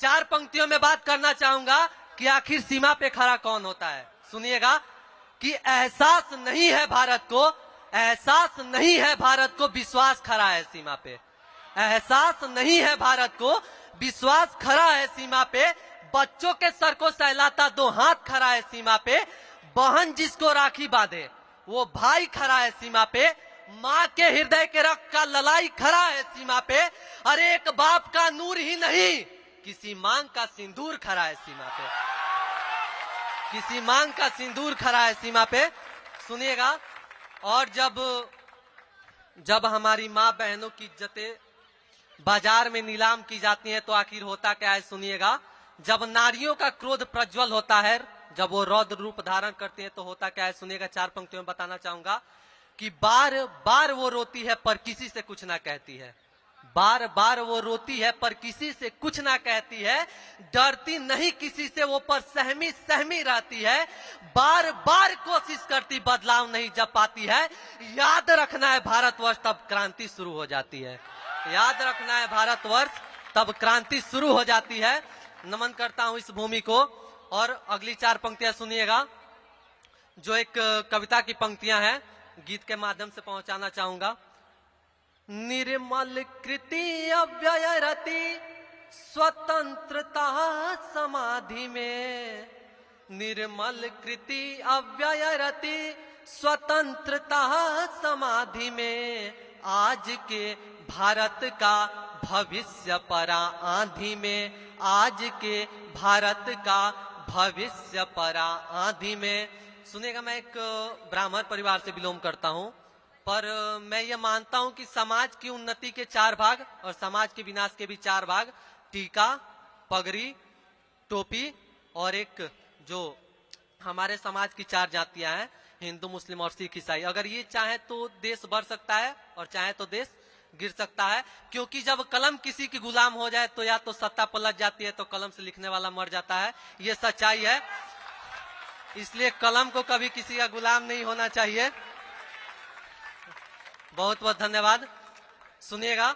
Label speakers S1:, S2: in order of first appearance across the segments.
S1: चार पंक्तियों में बात करना चाहूंगा कि आखिर सीमा पे खड़ा कौन होता है। सुनिएगा कि एहसास नहीं है भारत को, एहसास नहीं है भारत को, विश्वास खड़ा है सीमा पे। एहसास नहीं है भारत को, विश्वास खड़ा है सीमा पे। बच्चों के सर को सहलाता दो हाथ खड़ा है सीमा पे। बहन जिसको राखी बांधे वो भाई खड़ा है सीमा पे। माँ के हृदय के रक्त का ललाई खड़ा है सीमा पे। अरे एक बाप का नूर ही नहीं, किसी मांग का सिंदूर खड़ा है सीमा पे, किसी मांग का सिंदूर खड़ा है सीमा पे। सुनिएगा, और जब हमारी माँ बहनों की इज्जतें बाजार में नीलाम की जाती हैं तो आखिर होता क्या है। सुनिएगा, जब नारियों का क्रोध प्रज्वल होता है, जब वो रौद्र रूप धारण करती हैं तो होता क्या है। सुनिएगा, चार पंक्तियों में बताना चाहूंगा कि बार बार वो रोती है पर किसी से कुछ ना कहती है। बार बार वो रोती है पर किसी से कुछ ना कहती है। डरती नहीं किसी से वो, पर सहमी सहमी रहती है। बार बार कोशिश करती, बदलाव नहीं जब पाती है। याद रखना है भारतवर्ष, तब क्रांति शुरू हो जाती है। याद रखना है भारतवर्ष, तब क्रांति शुरू हो जाती है। नमन करता हूं इस भूमि को। और अगली चार पंक्तियां सुनिएगा, जो एक कविता की पंक्तियां हैं, गीत के माध्यम से पहुंचाना चाहूंगा। निर्मल कृति अव्यय रति स्वतंत्रता समाधि में। निर्मल कृति अव्यय रति स्वतंत्रता समाधि में। आज के भारत का भविष्य परा आंधी में। आज के भारत का भविष्य परा आंधी में। सुनेगा, मैं एक ब्राह्मण परिवार से बिलोंग करता हूं, पर मैं ये मानता हूं कि समाज की उन्नति के चार भाग और समाज के विनाश के भी चार भाग, टीका, पगड़ी, टोपी और एक जो हमारे समाज की चार जातियां हैं, हिंदू, मुस्लिम और सिख ईसाई। अगर ये चाहे तो देश बढ़ सकता है और चाहे तो देश गिर सकता है। क्योंकि जब कलम किसी की गुलाम हो जाए तो या तो सत्ता पलट जाती है तो कलम से लिखने वाला मर जाता है। ये सच्चाई है, इसलिए कलम को कभी किसी का गुलाम नहीं होना चाहिए। बहुत बहुत धन्यवाद। सुनिएगा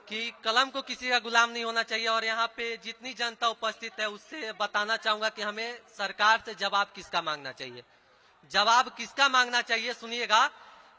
S1: कि कलम को किसी का गुलाम नहीं होना चाहिए। और यहाँ पे जितनी जनता उपस्थित है उससे बताना चाहूंगा कि हमें सरकार से जवाब किसका मांगना चाहिए। जवाब किसका मांगना चाहिए। सुनिएगा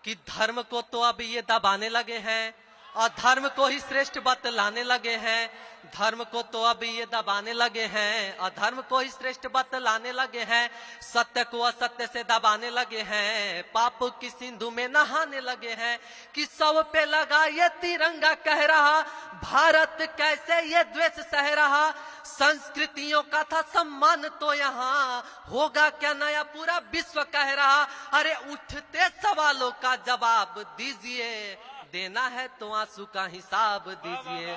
S1: कि धर्म को तो अब ये दबाने लगे हैं और धर्म को ही श्रेष्ठ बतलाने लगे हैं। धर्म को तो अब ये दबाने लगे हैं और धर्म को ही श्रेष्ठ बतलाने लगे हैं। सत्य को असत्य से दबाने लगे हैं। पाप की सिंधु में नहाने लगे हैं। कि सब पे लगा ये तिरंगा कह रहा, भारत कैसे ये द्वेष सह रहा। संस्कृतियों का था सम्मान तो यहाँ होगा क्या नया, पूरा विश्व कह रहा। अरे उठते सवालों का जवाब दीजिए। देना है तो आंसू का हिसाब दीजिए।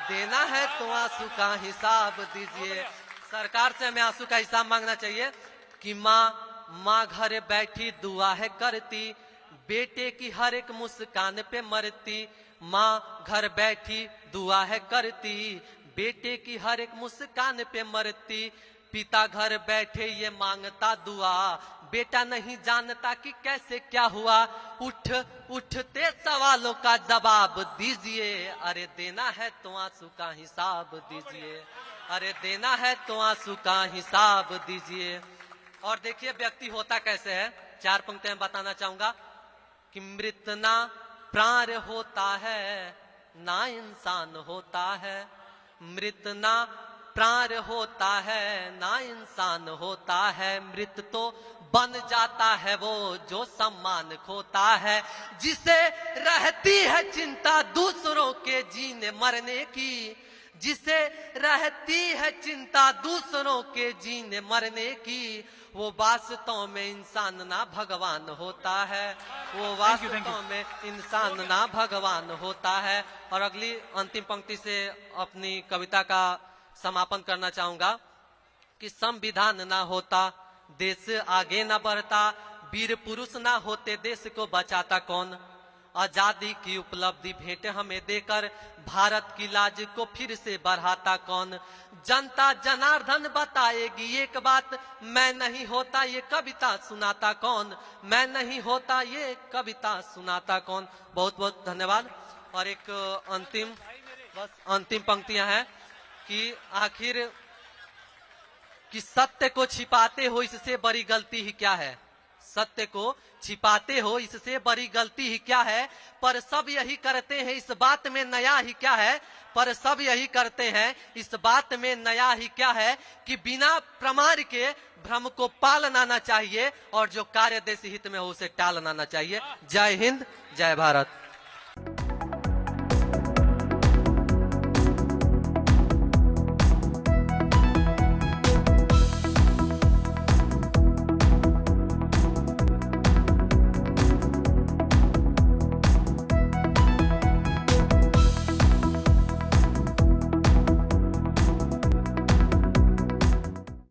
S1: देना है तो आंसू का हिसाब दीजिए। सरकार से हमें आंसू का हिसाब मांगना चाहिए कि माँ घर बैठी दुआ है करती, बेटे की हर एक मुस्कान पे मरती। माँ घर बैठी दुआ है करती, बेटे की हर एक मुस्कान पे मरती। पिता घर बैठे ये मांगता दुआ, बेटा नहीं जानता कि कैसे क्या हुआ। उठते सवालों का जवाब दीजिए। अरे देना है तो आंसू का हिसाब दीजिए। अरे देना है तो आंसू का हिसाब दीजिए। और देखिए व्यक्ति होता कैसे है, चार पंक्तियां बताना चाहूंगा कि मृत ना प्राण होता है ना इंसान होता है। मृत ना प्राण होता है ना इंसान होता है। मृत तो बन जाता है वो जो सम्मान खोता है। जिसे रहती है चिंता दूसरों के जीने मरने की। जिसे रहती है चिंता दूसरों के जीने मरने की। वो वास्तव में इंसान ना भगवान होता है। वो वास्तव में इंसान ना भगवान होता है। और अगली अंतिम पंक्ति से अपनी कविता का समापन करना चाहूंगा कि संविधान ना होता देश आगे ना बढ़ता। वीर पुरुष ना होते देश को बचाता कौन। आजादी की उपलब्धि भेंट हमें देकर भारत की लाज को फिर से बढ़ाता कौन। जनता जनार्दन बताएगी एक बात, मैं नहीं होता ये कविता सुनाता कौन। मैं नहीं होता ये कविता सुनाता कौन। बहुत बहुत धन्यवाद। और एक अंतिम पंक्तियां हैं कि आखिर कि सत्य को छिपाते हो इससे बड़ी गलती ही क्या है, सत्य को छिपाते हो इससे बड़ी गलती ही क्या है, पर सब यही करते हैं इस बात में नया ही क्या है, पर सब यही करते हैं इस बात में नया ही क्या है कि बिना प्रमाण के भ्रम को पाल लाना चाहिए और जो कार्य देश हित में हो उसे टाल लाना चाहिए। जय हिंद, जय भारत।